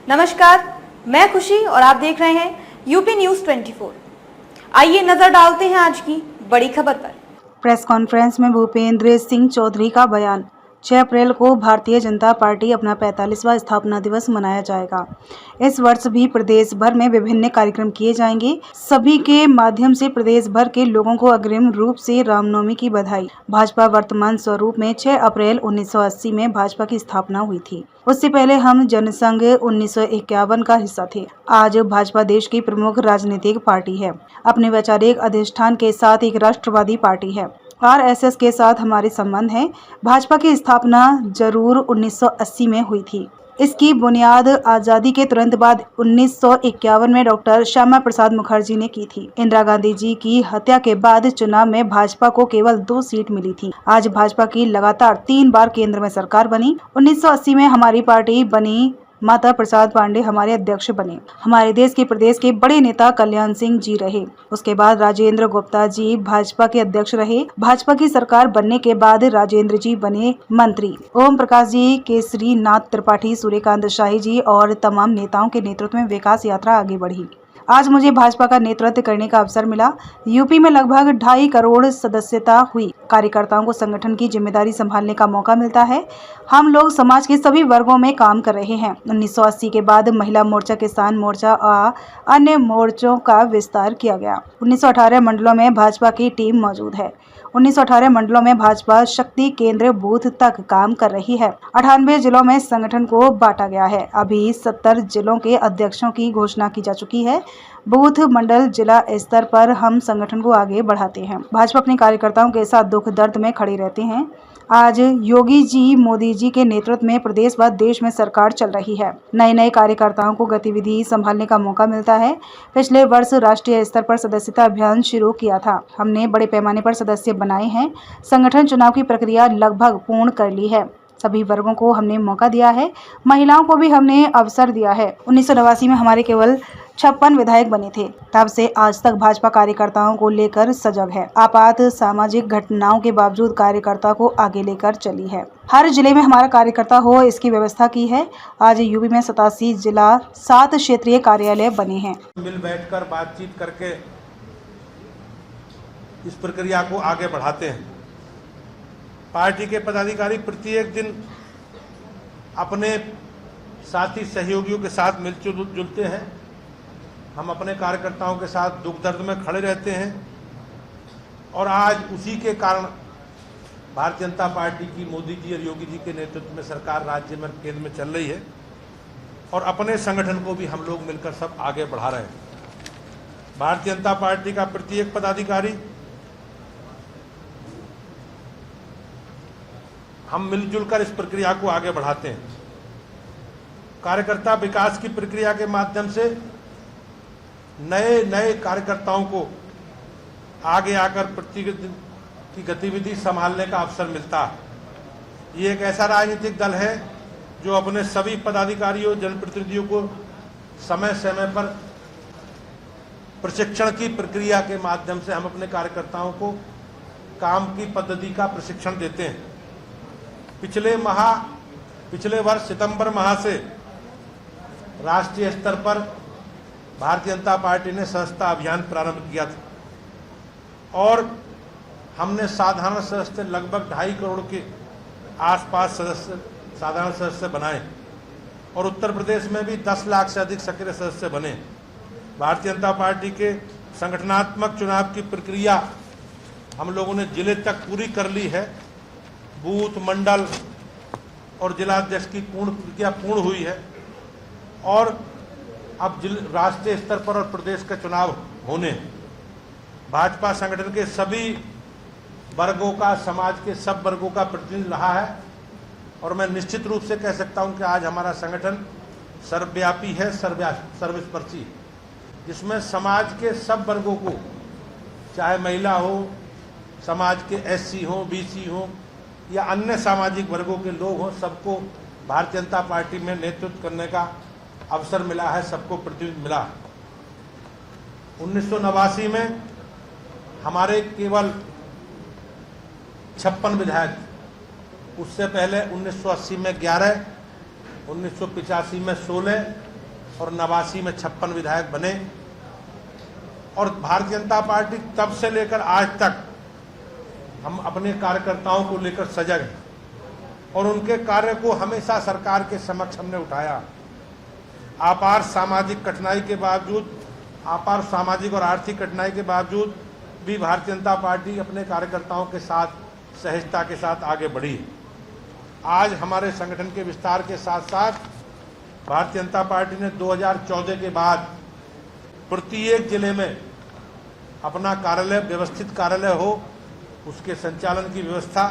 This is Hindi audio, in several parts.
नमस्कार, मैं खुशी और आप देख रहे हैं यूपी न्यूज़ 24। आइए नजर डालते हैं आज की बड़ी खबर पर। प्रेस कॉन्फ्रेंस में भूपेंद्र सिंह चौधरी का बयान। 6 अप्रैल को भारतीय जनता पार्टी अपना 45वां स्थापना दिवस मनाया जाएगा। इस वर्ष भी प्रदेश भर में विभिन्न कार्यक्रम किए जाएंगे। सभी के माध्यम से प्रदेश भर के लोगों को अग्रिम रूप से रामनवमी की बधाई। भाजपा वर्तमान स्वरूप में 6 अप्रैल 1980 में भाजपा की स्थापना हुई थी। उससे पहले हम जनसंघ 1951 का हिस्सा थे। आज भाजपा देश की प्रमुख राजनीतिक पार्टी है। अपने वैचारिक अधिष्ठान के साथ एक राष्ट्रवादी पार्टी है। आरएसएस के साथ हमारे संबंध हैं। भाजपा की स्थापना जरूर 1980 में हुई थी। इसकी बुनियाद आज़ादी के तुरंत बाद 1951 में डॉक्टर श्यामा प्रसाद मुखर्जी ने की थी। इंदिरा गांधी जी की हत्या के बाद चुनाव में भाजपा को केवल 2 सीट मिली थी। आज भाजपा की लगातार 3 बार केंद्र में सरकार बनी। 1980 में हमारी पार्टी बनी, माता प्रसाद पांडे हमारे अध्यक्ष बने। हमारे देश के प्रदेश के बड़े नेता कल्याण सिंह जी रहे। उसके बाद राजेंद्र गुप्ता जी भाजपा के अध्यक्ष रहे। भाजपा की सरकार बनने के बाद राजेंद्र जी बने मंत्री। ओम प्रकाश जी, केसरी नाथ त्रिपाठी, सूर्यकांत शाही जी और तमाम नेताओं के नेतृत्व में विकास यात्रा आगे बढ़ी। आज मुझे भाजपा का नेतृत्व करने का अवसर मिला। यूपी में लगभग 2.5 करोड़ सदस्यता हुई। कार्यकर्ताओं को संगठन की जिम्मेदारी संभालने का मौका मिलता है। हम लोग समाज के सभी वर्गों में काम कर रहे हैं। 1980 के बाद महिला मोर्चा, किसान मोर्चा और अन्य मोर्चों का विस्तार किया गया। 1918 मंडलों में भाजपा की टीम मौजूद है। 1918 मंडलों में भाजपा शक्ति केंद्र बूथ तक काम कर रही है। 98 जिलों में संगठन को बांटा गया है। अभी 70 जिलों के अध्यक्षों की घोषणा की जा चुकी है। बूथ, मंडल, जिला स्तर पर हम संगठन को आगे बढ़ाते हैं। भाजपा अपने कार्यकर्ताओं के साथ दुख दर्द में खड़े रहते हैं। आज योगी जी, मोदी जी के नेतृत्व में प्रदेश व देश में सरकार चल रही है। नए कार्यकर्ताओं को गतिविधि संभालने का मौका मिलता है। पिछले वर्ष राष्ट्रीय स्तर पर सदस्यता अभियान शुरू किया था। हमने बड़े पैमाने पर सदस्य बनाए हैं। संगठन चुनाव की प्रक्रिया लगभग पूर्ण कर ली है। सभी वर्गों को हमने मौका दिया है। महिलाओं को भी हमने अवसर दिया है। 1989 में हमारे केवल 56 विधायक बने थे। तब से आज तक भाजपा कार्यकर्ताओं को लेकर सजग है। आपात सामाजिक घटनाओं के बावजूद कार्यकर्ता को आगे लेकर चली है। हर जिले में हमारा कार्यकर्ता हो, इसकी व्यवस्था की है। आज यूपी में 87 जिला, 7 क्षेत्रीय कार्यालय बने हैं। मिल बैठकर बातचीत करके इस प्रक्रिया को आगे बढ़ाते हैं। पार्टी के पदाधिकारी प्रत्येक दिन अपने साथी सहयोगियों के साथ मिलजुल जुलते हैं। हम अपने कार्यकर्ताओं के साथ दुख दर्द में खड़े रहते हैं और आज उसी के कारण भारतीय जनता पार्टी की मोदी जी और योगी जी के नेतृत्व में सरकार राज्य में, केंद्र में चल रही है और अपने संगठन को भी हम लोग मिलकर सब आगे बढ़ा रहे हैं। भारतीय जनता पार्टी का प्रत्येक पदाधिकारी, हम मिलजुल कर इस प्रक्रिया को आगे बढ़ाते हैं। कार्यकर्ता विकास की प्रक्रिया के माध्यम से नए कार्यकर्ताओं को आगे आकर प्रतिनिधि की गतिविधि संभालने का अवसर मिलता है। ये एक ऐसा राजनीतिक दल है जो अपने सभी पदाधिकारियों, जनप्रतिनिधियों को समय समय पर प्रशिक्षण की प्रक्रिया के माध्यम से हम अपने कार्यकर्ताओं को काम की पद्धति का प्रशिक्षण देते हैं। पिछले वर्ष सितंबर माह से राष्ट्रीय स्तर पर भारतीय जनता पार्टी ने सदस्यता अभियान प्रारंभ किया था और हमने साधारण सदस्य लगभग 2.5 करोड़ के आसपास साधारण सदस्य बनाए और उत्तर प्रदेश में भी 10 लाख से अधिक सक्रिय सदस्य बने। भारतीय जनता पार्टी के संगठनात्मक चुनाव की प्रक्रिया हम लोगों ने जिले तक पूरी कर ली है। बूथ, मंडल और जिलाध्यक्ष की प्रक्रिया पूर्ण हुई है और अब राष्ट्रीय स्तर पर और प्रदेश का चुनाव होने। भाजपा संगठन के सभी वर्गों का, समाज के सब वर्गों का प्रतिनिधि रहा है और मैं निश्चित रूप से कह सकता हूं कि आज हमारा संगठन सर्वव्यापी है, सर्वस्पर्शी, जिसमें समाज के सब वर्गों को, चाहे महिला हो, समाज के एससी हो, बीसी हो या अन्य सामाजिक वर्गों के लोग हों, सबको भारतीय जनता पार्टी में नेतृत्व करने का अवसर मिला है, सबको प्रतिनिधित्व मिला। 1989 में हमारे केवल 56 विधायक, उससे पहले 1980 में 11, 1985 में 16 और 89 में 56 विधायक बने। और भारतीय जनता पार्टी तब से लेकर आज तक हम अपने कार्यकर्ताओं को लेकर सजग हैं और उनके कार्य को हमेशा सरकार के समक्ष हमने उठाया। अपार सामाजिक कठिनाई के बावजूद, अपार सामाजिक और आर्थिक कठिनाई के बावजूद भी भारतीय जनता पार्टी अपने कार्यकर्ताओं के साथ सहजता के साथ आगे बढ़ी है। आज हमारे संगठन के विस्तार के साथ साथ भारतीय जनता पार्टी ने 2014 के बाद प्रत्येक जिले में अपना कार्यालय, व्यवस्थित कार्यालय हो, उसके संचालन की व्यवस्था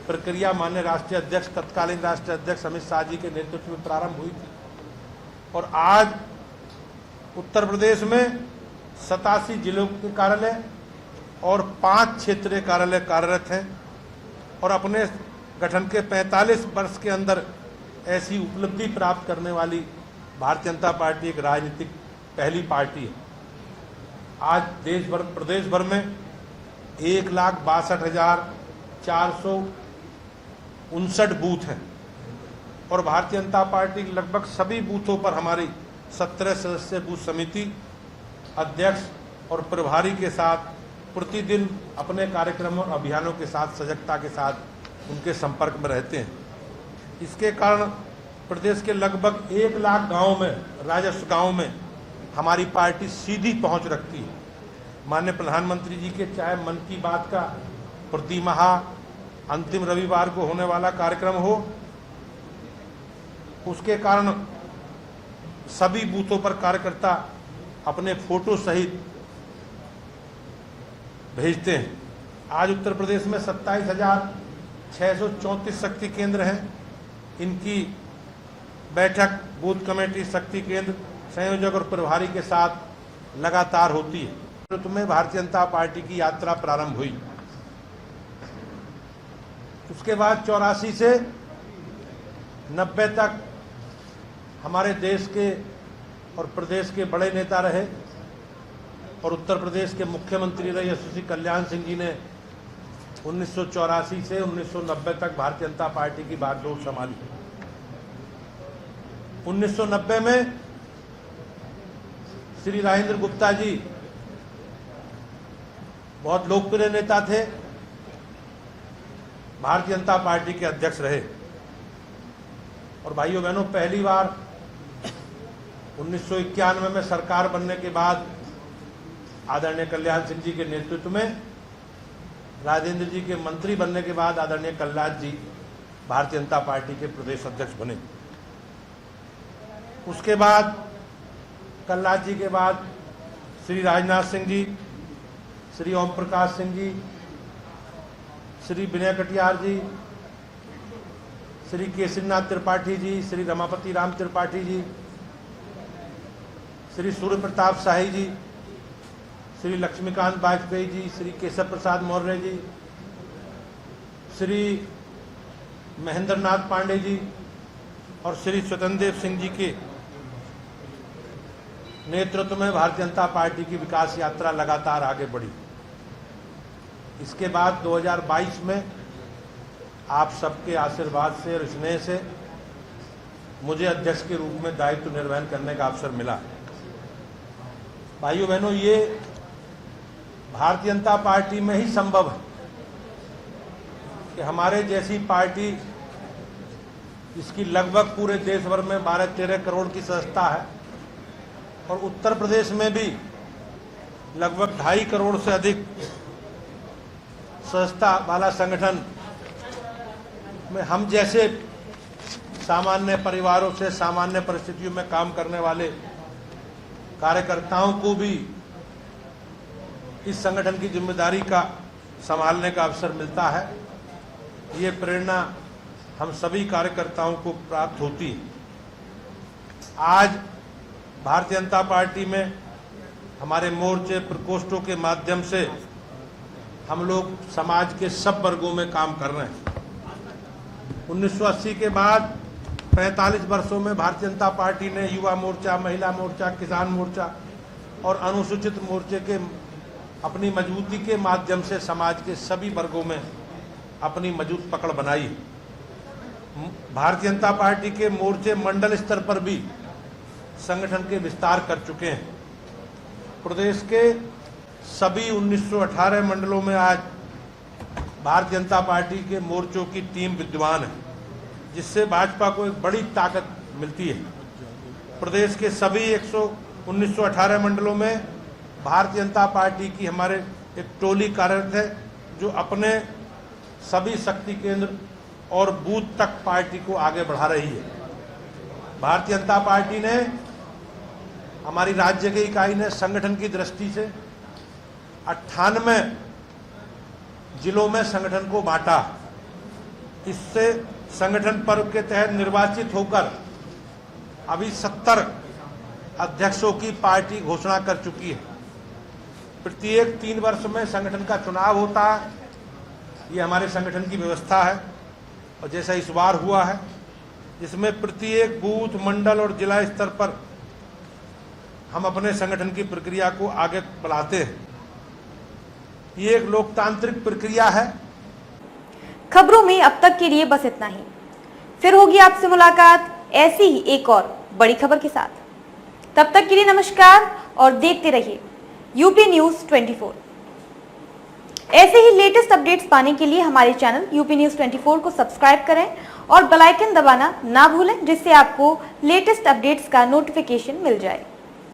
प्रक्रिया माननीय राष्ट्रीय अध्यक्ष, तत्कालीन राष्ट्रीय अध्यक्ष अमित शाह जी के नेतृत्व में प्रारंभ हुई थी। और आज उत्तर प्रदेश में 87 जिलों के कार्यालय और 5 क्षेत्रीय कार्यालय कार्यरत हैं और अपने गठन के 45 वर्ष के अंदर ऐसी उपलब्धि प्राप्त करने वाली भारतीय जनता पार्टी एक राजनीतिक पहली पार्टी है। आज देश भर, प्रदेश भर में 1,62,459 बूथ हैं और भारतीय जनता पार्टी लगभग सभी बूथों पर हमारी 17 सदस्यीय बूथ समिति अध्यक्ष और प्रभारी के साथ प्रतिदिन अपने कार्यक्रमों और अभियानों के साथ सजगता के साथ उनके संपर्क में रहते हैं। इसके कारण प्रदेश के लगभग 1 लाख गाँव में, राजस्व गाँव में हमारी पार्टी सीधी पहुंच रखती है। माननीय प्रधानमंत्री जी के चाहे मन की बात का प्रति माह अंतिम रविवार को होने वाला कार्यक्रम हो, उसके कारण सभी बूथों पर कार्यकर्ता अपने फोटो सहित भेजते हैं। आज उत्तर प्रदेश में 27,634 शक्ति केंद्र हैं। इनकी बैठक बूथ कमेटी, शक्ति केंद्र संयोजक और प्रभारी के साथ लगातार होती है। तो में भारतीय जनता पार्टी की यात्रा प्रारंभ हुई। उसके बाद 84 से 90 तक हमारे देश के और प्रदेश के बड़े नेता रहे और उत्तर प्रदेश के मुख्यमंत्री रहे यशस्वी कल्याण सिंह जी ने 1984 से 1990 तक भारतीय जनता पार्टी की बागडोर संभाली। 1990 में श्री राजेंद्र गुप्ता जी बहुत लोकप्रिय नेता थे, भारतीय जनता पार्टी के अध्यक्ष रहे। और भाइयों बहनों, पहली बार 1991 में सरकार बनने के बाद आदरणीय कल्याण सिंह जी के नेतृत्व में, राजेंद्र जी के मंत्री बनने के बाद आदरणीय कल्याण जी भारतीय जनता पार्टी के प्रदेश अध्यक्ष बने। उसके बाद कल्याण जी के बाद श्री राजनाथ सिंह जी, श्री ओम प्रकाश सिंह जी, श्री विनय कटियार जी, श्री केसरीनाथ त्रिपाठी जी, श्री रमापति राम त्रिपाठी जी, श्री सूर्य प्रताप शाही जी, श्री लक्ष्मीकांत वाजपेयी जी, श्री केशव प्रसाद मौर्य जी, श्री महेंद्र नाथ पांडे जी और श्री स्वतंत्र देव सिंह जी के नेतृत्व में भारतीय जनता पार्टी की विकास यात्रा लगातार आगे बढ़ी। इसके बाद 2022 में आप सबके आशीर्वाद से और स्नेह से मुझे अध्यक्ष के रूप में दायित्व निर्वहन करने का अवसर मिला। भाइयों बहनों, ये भारतीय जनता पार्टी में ही संभव है कि हमारे जैसी पार्टी, जिसकी लगभग पूरे देश भर में 12-13 करोड़ की सदस्यता है और उत्तर प्रदेश में भी लगभग 2.5 करोड़ से अधिक सदस्यता वाला संगठन में हम जैसे सामान्य परिवारों से, सामान्य परिस्थितियों में काम करने वाले कार्यकर्ताओं को भी इस संगठन की जिम्मेदारी का संभालने का अवसर मिलता है। ये प्रेरणा हम सभी कार्यकर्ताओं को प्राप्त होती है। आज भारतीय जनता पार्टी में हमारे मोर्चे, प्रकोष्ठों के माध्यम से हम लोग समाज के सब वर्गों में काम कर रहे हैं। 1980 के बाद 45 वर्षों में भारतीय जनता पार्टी ने युवा मोर्चा, महिला मोर्चा, किसान मोर्चा और अनुसूचित मोर्चे के अपनी मजबूती के माध्यम से समाज के सभी वर्गों में अपनी मजबूत पकड़ बनाई है। भारतीय जनता पार्टी के मोर्चे मंडल स्तर पर भी संगठन के विस्तार कर चुके हैं। प्रदेश के सभी 1918 मंडलों में आज भारतीय जनता पार्टी के मोर्चों की टीम विद्यमान है, जिससे भाजपा को एक बड़ी ताकत मिलती है। प्रदेश के सभी 1918 मंडलों में भारतीय जनता पार्टी की हमारे एक टोली कार्यरत है, जो अपने सभी शक्ति केंद्र और बूथ तक पार्टी को आगे बढ़ा रही है। भारतीय जनता पार्टी ने, हमारी राज्य की इकाई ने संगठन की दृष्टि से 98 जिलों में संगठन को बांटा। इससे संगठन पर्व के तहत निर्वाचित होकर अभी 70 अध्यक्षों की पार्टी घोषणा कर चुकी है। प्रत्येक 3 वर्ष में संगठन का चुनाव होता है, ये हमारे संगठन की व्यवस्था है। और जैसा इस बार हुआ है, जिसमें प्रत्येक बूथ, मंडल और जिला स्तर पर हम अपने संगठन की प्रक्रिया को आगे बढ़ाते हैं। ये एक लोकतांत्रिक प्रक्रिया है। खबरों में अब तक के लिए बस इतना ही। फिर होगी आपसे मुलाकात ऐसी ही एक और बड़ी खबर के साथ। तब तक के लिए नमस्कार और देखते रहिए यूपी न्यूज़ 24। ऐसे ही लेटेस्ट अपडेट्स पाने के लिए हमारे चैनल यूपी न्यूज़ 24 को सब्सक्राइब करें और बेल आइकन दबाना ना भूलें, जिससे आपको लेटेस्ट अपडेट्स का नोटिफिकेशन मिल जाए।